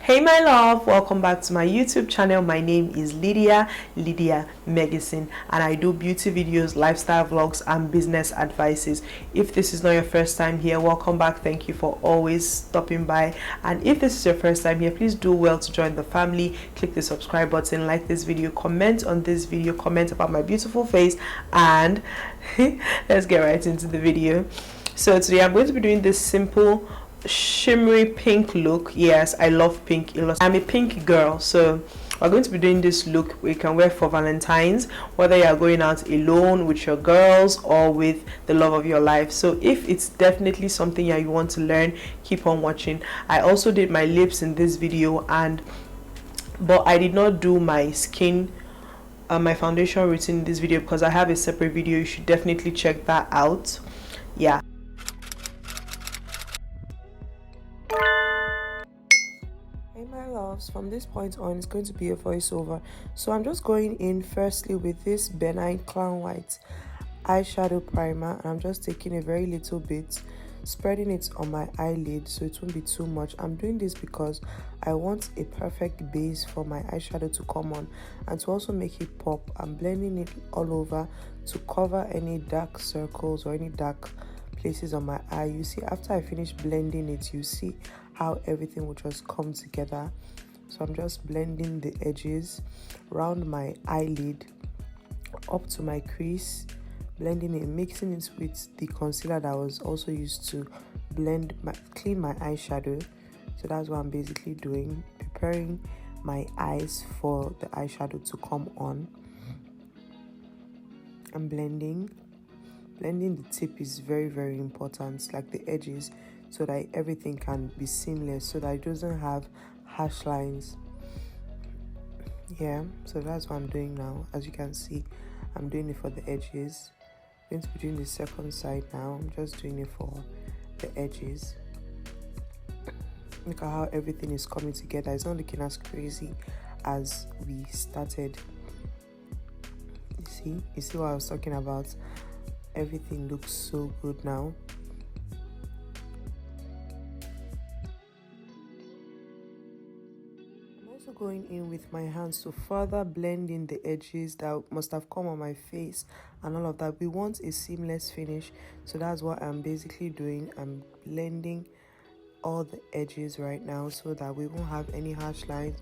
Hey my love, welcome back to my YouTube channel. My name is Lydia Meggison, and I do beauty videos, lifestyle vlogs and business advices. If this is not your first time here, welcome back. Thank you for always stopping by, and if this is your first time here, please do well to join the family. Click the subscribe button, like this video, comment on this video, comment about my beautiful face, and let's get right into the video. So today I'm going to be doing this simple shimmery pink look. Yes, I love pink. I'm a pink girl, so we're going to be doing this look we can wear for Valentine's, whether you are going out alone with your girls or with the love of your life. So if it's definitely something that you want to learn, keep on watching. I also did my lips in this video, but I did not do my skin my foundation routine in this video because I have a separate video. You should definitely check that out. Yeah. Hey my loves, from this point on it's going to be a voiceover, so I'm just going in firstly with this benign clown white eyeshadow primer, and I'm just taking a very little bit, spreading it on my eyelid so it won't be too much. I'm doing this because I want a perfect base for my eyeshadow to come on and to also make it pop. I'm blending it all over to cover any dark circles or any dark places on my eye. You see, after I finish blending it, you see how everything will just come together. So I'm just blending the edges around my eyelid up to my crease, blending it, mixing it with the concealer that I was also used to clean my eyeshadow. So that's what I'm basically doing, preparing my eyes for the eyeshadow to come on. I'm blending the tip is very important, like the edges, so that everything can be seamless, so that it doesn't have harsh lines. Yeah, so that's what I'm doing now. As you can see, I'm doing it for the edges. I'm going to be doing the second side now. I'm just doing it for the edges. Look at how everything is coming together. It's not looking as crazy as we started. You see what I was talking about? Everything looks so good now. I'm also going in with my hands to further blend in the edges that must have come on my face and all of that. We want a seamless finish, so that's what I'm basically doing. I'm blending all the edges right now so that we won't have any harsh lines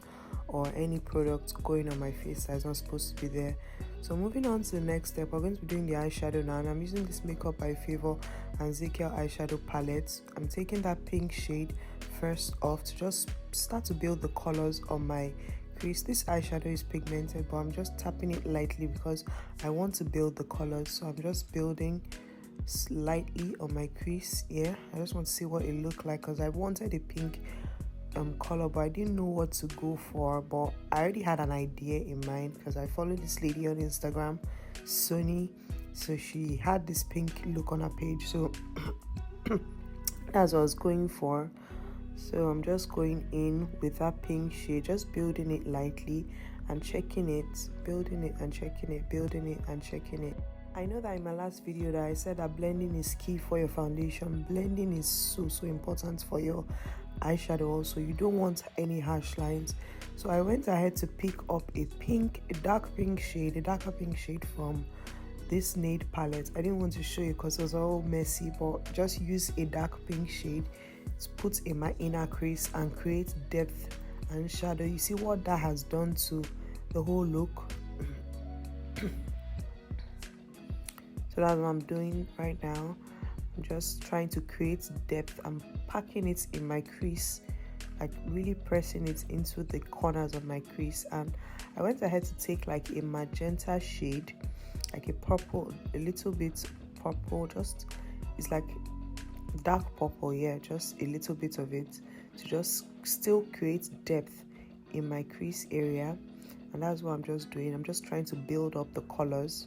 or any product going on my face that's not supposed to be there. So moving on to the next step, we're going to be doing the eyeshadow now, and I'm using this Makeup by Favor and Ezekiel eyeshadow palette. I'm taking that pink shade first off to just start to build the colors on my crease. This eyeshadow is pigmented, but I'm just tapping it lightly because I want to build the colors. So I'm just building slightly on my crease. Yeah, I just want to see what it looked like because I wanted a pink color, but I didn't know what to go for. But I already had an idea in mind because I followed this lady on Instagram, Sony, so she had this pink look on her page, so that's what I was going for. So I'm just going in with that pink shade, just building it lightly and checking it, building it and checking it, building it and checking it. I know that in my last video that I said that blending is key for your foundation. Blending is so important for your eyeshadow also. You don't want any harsh lines. So I went ahead to pick up a darker pink shade from this Nade palette. I didn't want to show you because it was all messy, but just use a dark pink shade to put in my inner crease and create depth and shadow. You see what that has done to the whole look? So that's what I'm doing right now. I'm just trying to create depth. I'm packing it in my crease, like really pressing it into the corners of my crease. And I went ahead to take like a magenta shade, like a purple, a little bit purple, just it's like dark purple, yeah, just a little bit of it to just still create depth in my crease area. And that's what I'm just doing. I'm just trying to build up the colors.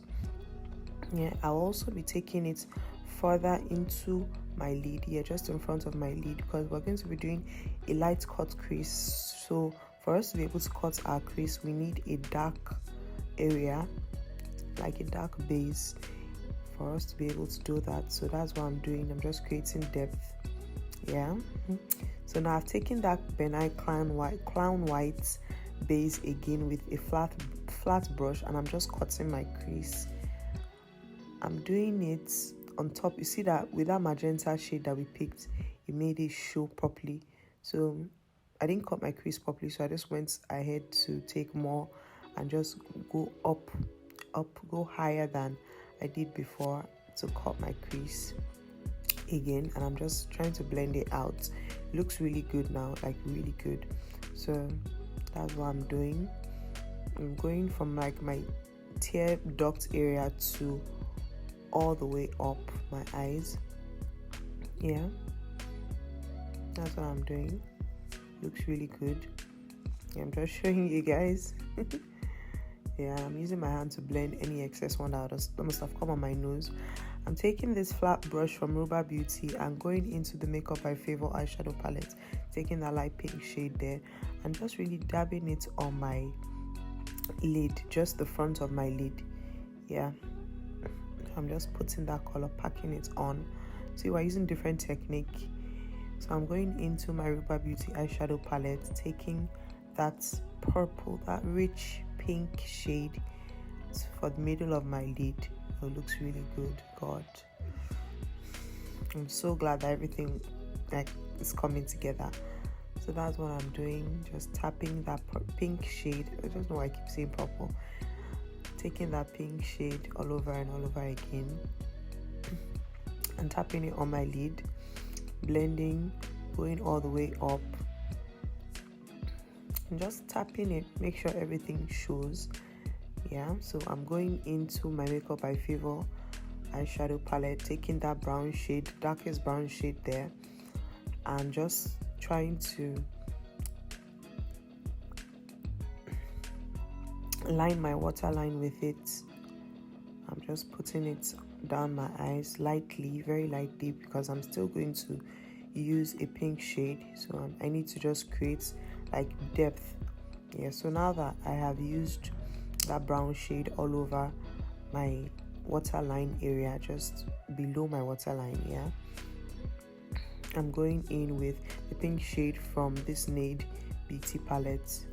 Yeah, I'll also be taking it further into my lid here, just in front of my lid, because we're going to be doing a light cut crease. So for us to be able to cut our crease, we need a dark area, like a dark base, for us to be able to do that. So that's what I'm doing. I'm just creating depth. Yeah, So now I've taken that benign clown white base again with a flat brush, and I'm just cutting my crease. I'm doing it on top. You see that with that magenta shade that we picked, it made it show properly. So I didn't cut my crease properly, so I just went ahead to take more and just go up, go higher than I did before to cut my crease again. And I'm just trying to blend it out. It looks really good now, like really good. So that's what I'm doing. I'm going from like my tear duct area to all the way up my eyes. Yeah, that's what I'm doing. Looks really good. Yeah, I'm just showing you guys. Yeah, I'm using my hand to blend any excess one that must have come on my nose. I'm taking this flat brush from Ruba Beauty and going into the Makeup by Favor eyeshadow palette, taking that light pink shade there and just really dabbing it on my lid, just the front of my lid. Yeah, I'm just putting that color, packing it on. See, we're using different technique. So I'm going into my Ruba Beauty eyeshadow palette, taking that purple, that rich pink shade for the middle of my lid. It looks really good. God, I'm so glad that everything like is coming together. So that's what I'm doing, just tapping that pink shade. I don't know why I keep saying purple. Taking that pink shade all over and all over again and tapping it on my lid, blending, going all the way up and just tapping it, make sure everything shows. Yeah, so I'm going into my Makeup by Favor eyeshadow palette, taking that brown shade, darkest brown shade there, and just trying to line my waterline with it. I'm just putting it down my eyes lightly, very lightly, because I'm still going to use a pink shade, so I need to just create like depth. Yeah, so now that I have used that brown shade all over my waterline area, just below my waterline, yeah, I'm going in with the pink shade from this Nade Beauty palette,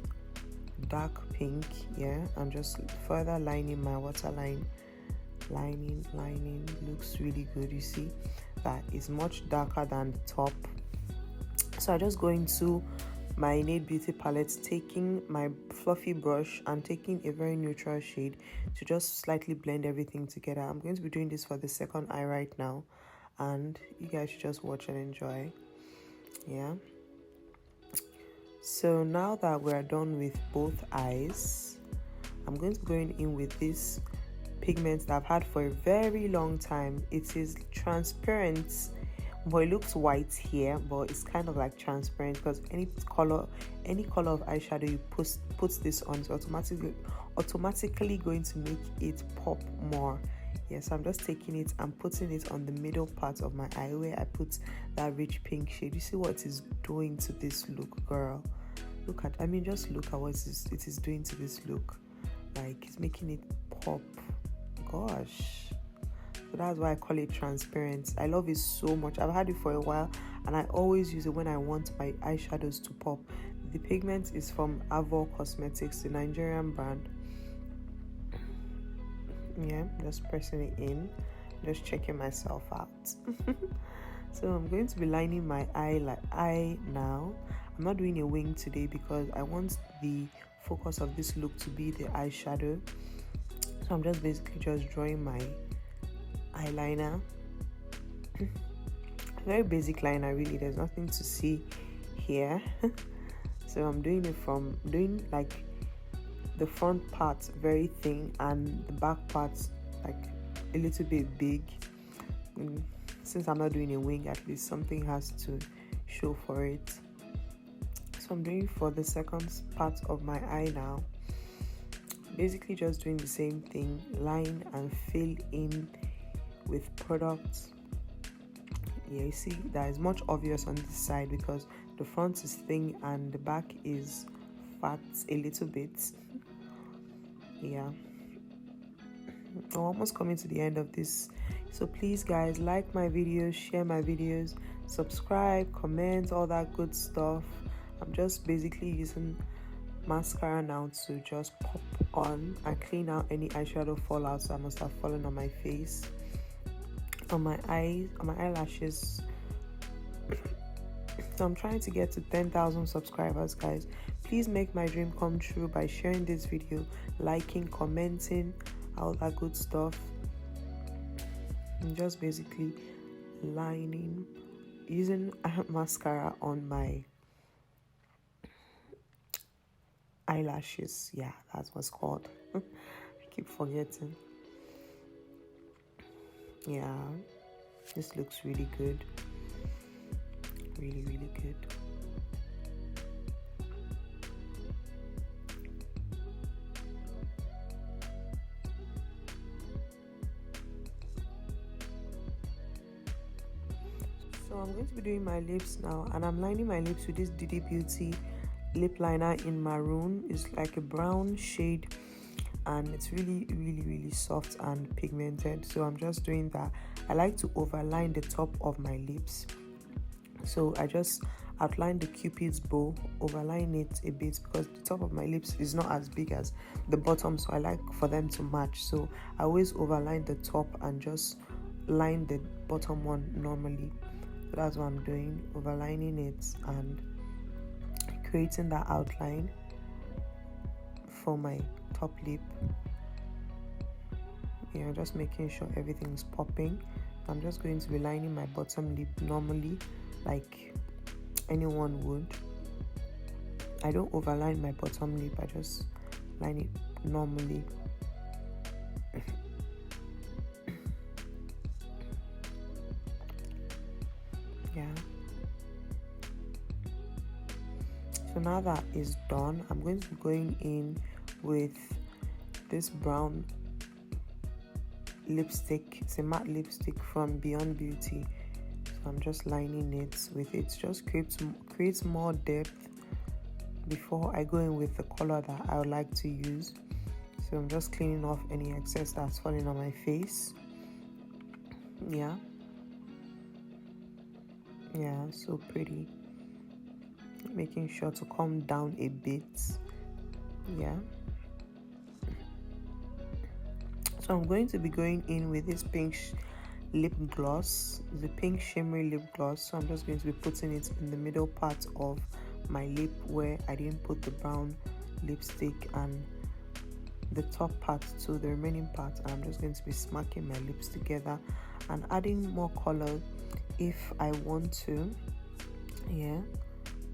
dark pink. Yeah, I'm just further lining my waterline, lining. Looks really good. You see that is much darker than the top. So I just go into my Nade Beauty palette, taking my fluffy brush and taking a very neutral shade to just slightly blend everything together. I'm going to be doing this for the second eye right now, and you guys should just watch and enjoy. Yeah, so now that we're done with both eyes, I'm going to be going in with this pigment that I've had for a very long time. It is transparent, but it looks white here, but it's kind of like transparent because any color of eyeshadow you put this on is automatically going to make it pop more. Yes, I'm just taking it and putting it on the middle part of my eye where I put that rich pink shade. You see what it is doing to this look, girl? Just look at what it is doing to this look. Like, it's making it pop. Gosh. So that's why I call it transparent. I love it so much. I've had it for a while and I always use it when I want my eyeshadows to pop. The pigment is from Avon Cosmetics, the Nigerian brand. Yeah, just pressing it in, just checking myself out. So I'm going to be lining my eye now. I'm not doing a wing today because I want the focus of this look to be the eyeshadow. So I'm just basically just drawing my eyeliner. Very basic liner, really. There's nothing to see here. So I'm doing like the front part very thin and the back part like a little bit big. Since I'm not doing a wing, at least something has to show for it. So I'm doing for the second part of my eye now. Basically just doing the same thing, line and fill in with products. Yeah, you see that is much obvious on this side because the front is thin and the back is fat a little bit. Yeah, I'm almost coming to the end of this, so please guys, like my videos, share my videos, subscribe, comment, all that good stuff. I'm just basically using mascara now to just pop on and clean out any eyeshadow fallouts that must have fallen on my face, on my eyes, on my eyelashes. So I'm trying to get to 10,000 subscribers, guys. Please make my dream come true by sharing this video, liking, commenting, all that good stuff. I'm just basically using mascara on my eyelashes. Yeah, that's what's called. I keep forgetting. Yeah, this looks really good. Really, really good. So I'm going to be doing my lips now, and I'm lining my lips with this Didi Beauty lip liner in maroon. It's like a brown shade, and it's really, really, really soft and pigmented. So I'm just doing that. I like to overline the top of my lips, so I just outline the Cupid's bow, overline it a bit, because the top of my lips is not as big as the bottom, so I like for them to match. So I always overline the top and just line the bottom one normally. So that's what I'm doing, overlining it and creating that outline for my top lip. Yeah, just making sure everything's popping. I'm just going to be lining my bottom lip normally, like anyone would. I don't overline my bottom lip, I just line it normally. Yeah. So now that is done, I'm going to be going in with this brown lipstick. It's a matte lipstick from Beyond Beauty. So I'm just lining it with it. Just creates more depth before I go in with the color that I would like to use. So I'm just cleaning off any excess that's falling on my face. Yeah, so pretty. Making sure to calm down a bit. Yeah. So I'm going to be going in with this pink lip gloss, the pink shimmery lip gloss. So I'm just going to be putting it in the middle part of my lip where I didn't put the brown lipstick, and the top part to the remaining part. And I'm just going to be smacking my lips together and adding more color if I want to. Yeah,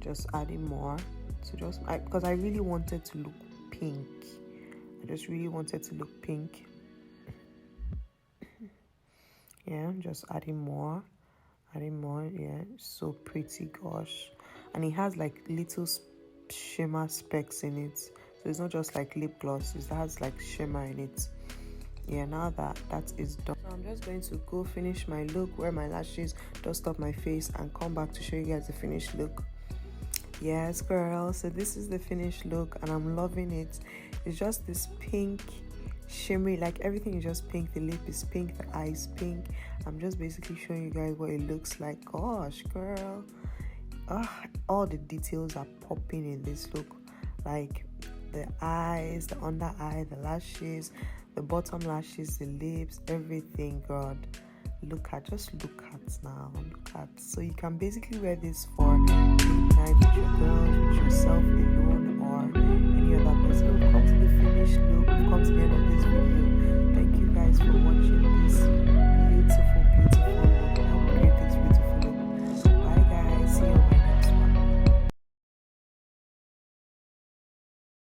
just adding more. So because I really wanted to look pink. I just really wanted to look pink. Yeah, just adding more. Yeah, so pretty, gosh. And it has like little shimmer specks in it, so it's not just like lip gloss, it has like shimmer in it. Yeah, now that is done, so I'm just going to go finish my look, wear my lashes, dust off my face, and come back to show you guys the finished look. Yes, girl, so this is the finished look, and I'm loving it. It's just this pink shimmery, like everything is just pink. The lip is pink, the eyes pink. I'm just basically showing you guys what it looks like. Gosh, girl, all the details are popping in this look, like the eyes, the under eye, the lashes, the bottom lashes, the lips, everything. God, just look at now. So you can basically wear this for date night with your girls, with yourself.